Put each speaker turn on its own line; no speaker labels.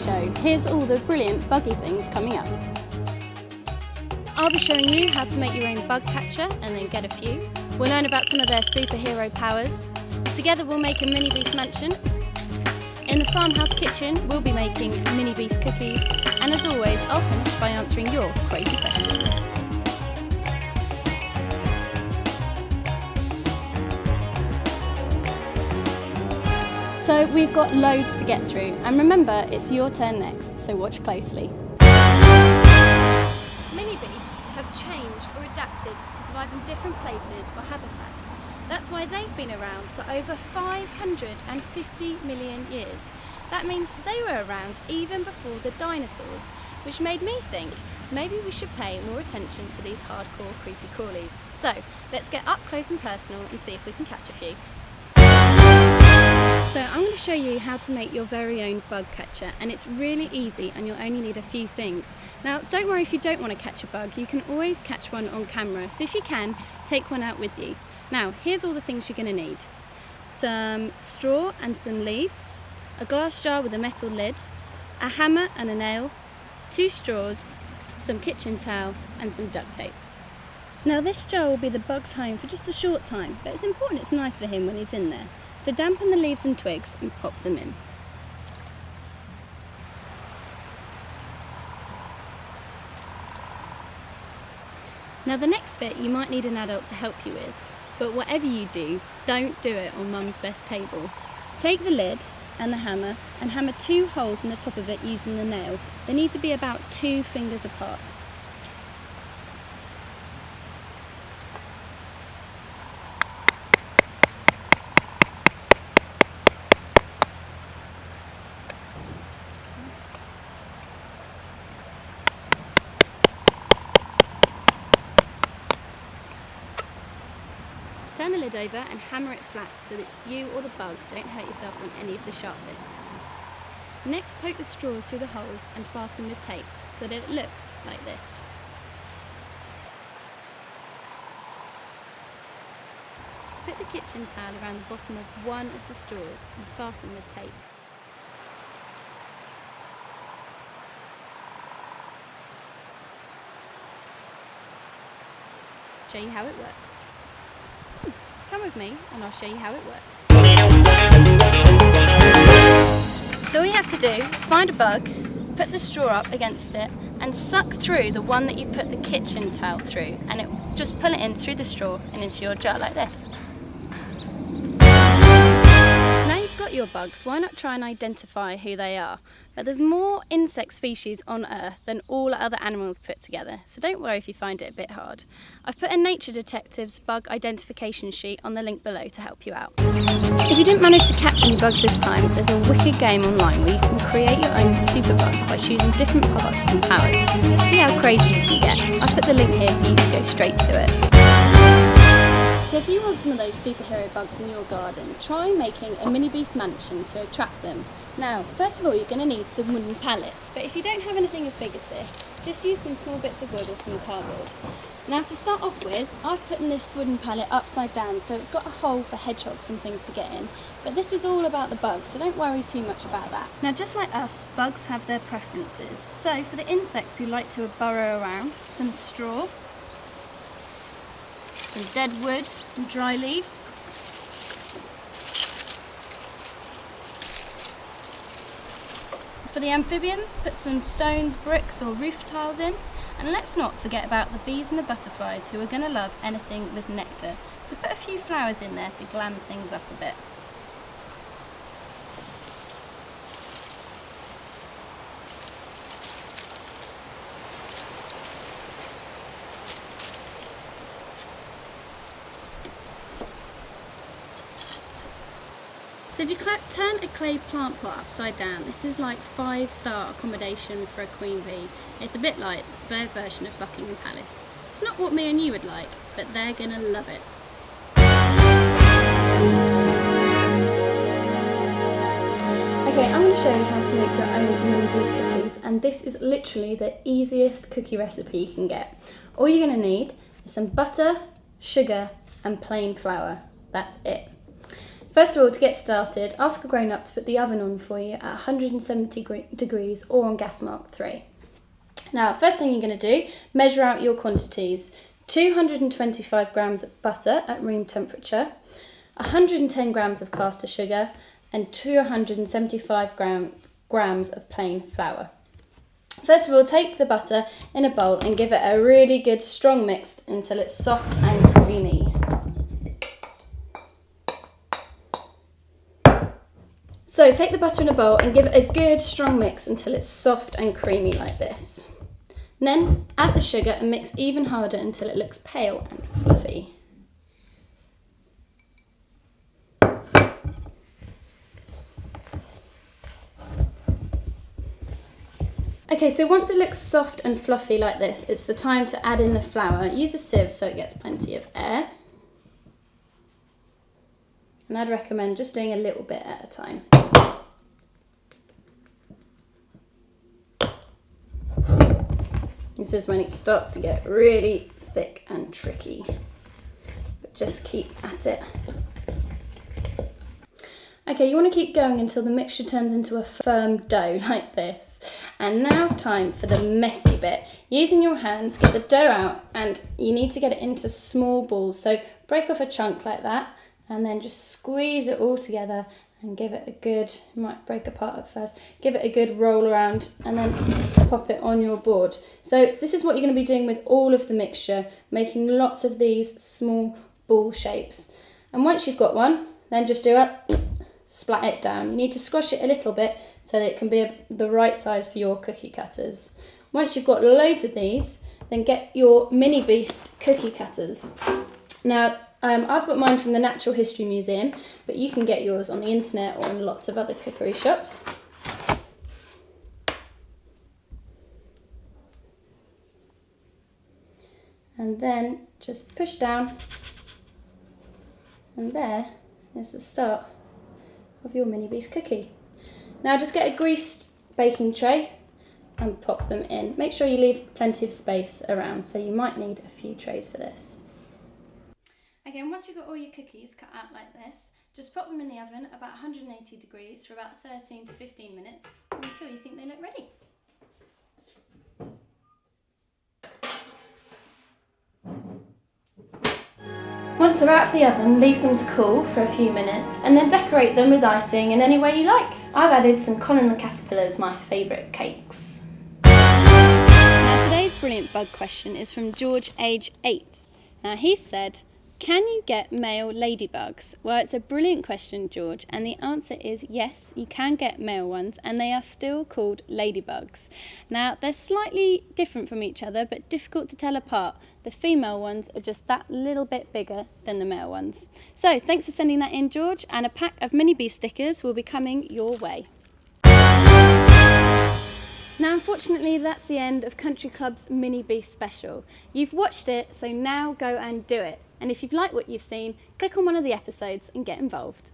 show. Here's all the brilliant buggy things coming up. I'll be showing you how to make your own bug catcher and then get a few. We'll learn about some of their superhero powers. Together we'll make a Mini Beast mansion. In the farmhouse kitchen we'll be making Mini Beast cookies, and as always I'll finish by answering your crazy questions. So we've got loads to get through, and remember it's your turn next, so watch closely. Mini Beasts have changed or adapted to survive in different places or habitats. That's why they've been around for over 550 million years. That means they were around even before the dinosaurs, which made me think maybe we should pay more attention to these hardcore creepy crawlies. So let's get up close and personal and see if we can catch a few. So I'm going to show you how to make your very own bug catcher, and it's really easy and you'll only need a few things. Now don't worry if you don't want to catch a bug, you can always catch one on camera, so if you can, take one out with you. Now here's all the things you're going to need. Some straw and some leaves, a glass jar with a metal lid, a hammer and a nail, 2 straws, some kitchen towel and some duct tape. Now this jar will be the bug's home for just a short time, but it's important it's nice for him when he's in there. So dampen the leaves and twigs and pop them in. Now the next bit you might need an adult to help you with, but whatever you do, don't do it on Mum's best table. Take the lid and the hammer and hammer 2 holes in the top of it using the nail. They need to be about 2 fingers apart. Turn the lid over and hammer it flat so that you or the bug don't hurt yourself on any of the sharp bits. Next, poke the straws through the holes and fasten with tape so that it looks like this. Put the kitchen towel around the bottom of one of the straws and fasten with tape. Show you how it works. Come with me and I'll show you how it works. So all you have to do is find a bug, put the straw up against it and suck through the one that you've put the kitchen towel through, and it will just pull it in through the straw and into your jar like this. Now you've got your bugs, why not try and identify who they are? But there's more insect species on Earth than all other animals put together, so don't worry if you find it a bit hard. I've put a Nature Detective's bug identification sheet on the link below to help you out. If you didn't manage to catch any bugs this time, there's a wicked game online where you can create your own super bug by choosing different parts and powers. See how crazy you can get. I've put the link here for you to go straight to it. So if you want some of those superhero bugs in your garden, try making a Mini Beast mansion to attract them. Now, first of all, you're going to need some wooden pallets, but if you don't have anything as big as this, just use some small bits of wood or some cardboard. Now, to start off with, I've put this wooden pallet upside down, so it's got a hole for hedgehogs and things to get in, but this is all about the bugs, so don't worry too much about that. Now, just like us, bugs have their preferences. So, for the insects who like to burrow around, some straw, some dead wood and dry leaves. For the amphibians, put some stones, bricks or roof tiles in. And let's not forget about the bees and the butterflies who are going to love anything with nectar. So put a few flowers in there to glam things up a bit. So if you turn a clay plant pot upside down, this is like 5-star accommodation for a queen bee. It's a bit like their version of Buckingham Palace. It's not what me and you would like, but they're gonna love it. Okay, I'm going to show you how to make your own Mini Beast cookies, and this is literally the easiest cookie recipe you can get. All you're going to need is some butter, sugar and plain flour. That's it. First of all, to get started, ask a grown-up to put the oven on for you at 170 degrees or on gas mark 3. Now, first thing you're going to do, measure out your quantities. 225 grams of butter at room temperature, 110 grams of caster sugar, and 275 grams of plain flour. First of all, take the butter in a bowl and give it a really good strong mix until it's soft and creamy. So take the butter in a bowl and give it a good strong mix until it's soft and creamy like this. And then add the sugar and mix even harder until it looks pale and fluffy. Okay, so once it looks soft and fluffy like this, it's the time to add in the flour. Use a sieve so it gets plenty of air. And I'd recommend just doing a little bit at a time. This is when it starts to get really thick and tricky, but just keep at it. Okay, you want to keep going until the mixture turns into a firm dough like this. And now's time for the messy bit. Using your hands, get the dough out, and you need to get it into small balls. So break off a chunk like that, and then just squeeze it all together and give it a good, you might break apart at first, give it a good roll around and then pop it on your board. So this is what you're going to be doing with all of the mixture, making lots of these small ball shapes. And once you've got one, then just do it, splat it down. You need to squash it a little bit so that it can be the right size for your cookie cutters. Once you've got loads of these, then get your Mini Beast cookie cutters. Now, I've got mine from the Natural History Museum, but you can get yours on the internet or in lots of other cookery shops. And then just push down, and there is the start of your Mini Beast cookie. Now just get a greased baking tray and pop them in. Make sure you leave plenty of space around, so you might need a few trays for this. Okay, and once you've got all your cookies cut out like this, just pop them in the oven about 180 degrees for about 13 to 15 minutes until you think they look ready. Once they're out of the oven, leave them to cool for a few minutes and then decorate them with icing in any way you like. I've added some Colin the Caterpillar's my favourite cakes. Now today's brilliant bug question is from George, age 8. Now he said, can you get male ladybugs? Well, it's a brilliant question, George, and the answer is yes, you can get male ones, and they are still called ladybugs. Now, they're slightly different from each other, but difficult to tell apart. The female ones are just that little bit bigger than the male ones. So, thanks for sending that in, George, and a pack of Mini Beast stickers will be coming your way. Now, unfortunately, that's the end of Country Club's Mini Beast special. You've watched it, so now go and do it. And if you've liked what you've seen, click on one of the episodes and get involved.